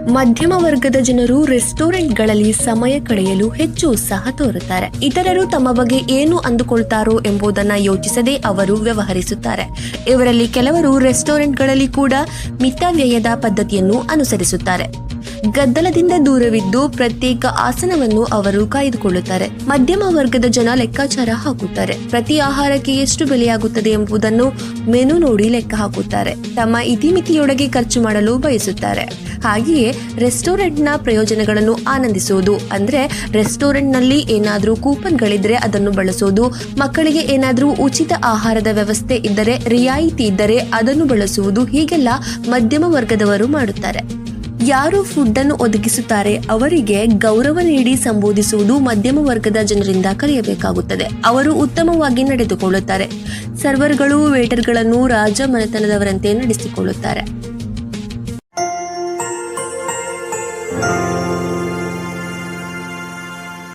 ಮಧ್ಯಮ ವರ್ಗದ ಜನರು ರೆಸ್ಟೋರೆಂಟ್ಗಳಲ್ಲಿ ಸಮಯ ಕಳೆಯಲು ಹೆಚ್ಚು ಉತ್ಸಾಹ ತೋರುತ್ತಾರೆ. ಇತರರು ತಮ್ಮ ಬಗ್ಗೆ ಏನು ಅಂದುಕೊಳ್ತಾರೋ ಎಂಬುದನ್ನು ಯೋಚಿಸದೆ ಅವರು ವ್ಯವಹರಿಸುತ್ತಾರೆ. ಇವರಲ್ಲಿ ಕೆಲವರು ರೆಸ್ಟೋರೆಂಟ್ಗಳಲ್ಲಿ ಕೂಡ ಮಿತವ್ಯಯದ ಪದ್ಧತಿಯನ್ನು ಅನುಸರಿಸುತ್ತಾರೆ. ಗದ್ದಲದಿಂದ ದೂರವಿದ್ದು ಪ್ರತ್ಯೇಕ ಆಸನವನ್ನು ಅವರು ಕಾಯ್ದುಕೊಳ್ಳುತ್ತಾರೆ. ಮಧ್ಯಮ ವರ್ಗದ ಜನ ಲೆಕ್ಕಾಚಾರ ಹಾಕುತ್ತಾರೆ. ಪ್ರತಿ ಆಹಾರಕ್ಕೆ ಎಷ್ಟು ಬೆಲೆಯಾಗುತ್ತದೆ ಎಂಬುದನ್ನು ಮೆನು ನೋಡಿ ಲೆಕ್ಕ ಹಾಕುತ್ತಾರೆ. ತಮ್ಮ ಇತಿಮಿತಿಯೊಳಗೆ ಖರ್ಚು ಮಾಡಲು ಬಯಸುತ್ತಾರೆ. ಹಾಗೆಯೇ ರೆಸ್ಟೋರೆಂಟ್ನ ಪ್ರಯೋಜನಗಳನ್ನು ಆನಂದಿಸುವುದು ಅಂದ್ರೆ ರೆಸ್ಟೋರೆಂಟ್ನಲ್ಲಿ ಏನಾದರೂ ಕೂಪನ್ಗಳಿದ್ರೆ ಅದನ್ನು ಬಳಸೋದು, ಮಕ್ಕಳಿಗೆ ಏನಾದರೂ ಉಚಿತ ಆಹಾರದ ವ್ಯವಸ್ಥೆ ಇದ್ದರೆ, ರಿಯಾಯಿತಿ ಇದ್ದರೆ ಅದನ್ನು ಬಳಸುವುದು, ಹೀಗೆಲ್ಲ ಮಧ್ಯಮ ವರ್ಗದವರು ಮಾಡುತ್ತಾರೆ. ಯಾರು ಫುಡ್ ಅನ್ನು ಒದಗಿಸುತ್ತಾರೆ ಅವರಿಗೆ ಗೌರವ ನೀಡಿ ಸಂಬೋಧಿಸುವುದು ಮಧ್ಯಮ ವರ್ಗದ ಜನರಿಂದ ಕಲಿಯಬೇಕಾಗುತ್ತದೆ. ಅವರು ಉತ್ತಮವಾಗಿ ನಡೆದುಕೊಳ್ಳುತ್ತಾರೆ. ಸರ್ವರ್ಗಳು ವೇಟರ್ಗಳನ್ನು ರಾಜ ಮನೆತನದವರಂತೆ ನಡೆಸಿಕೊಳ್ಳುತ್ತಾರೆ.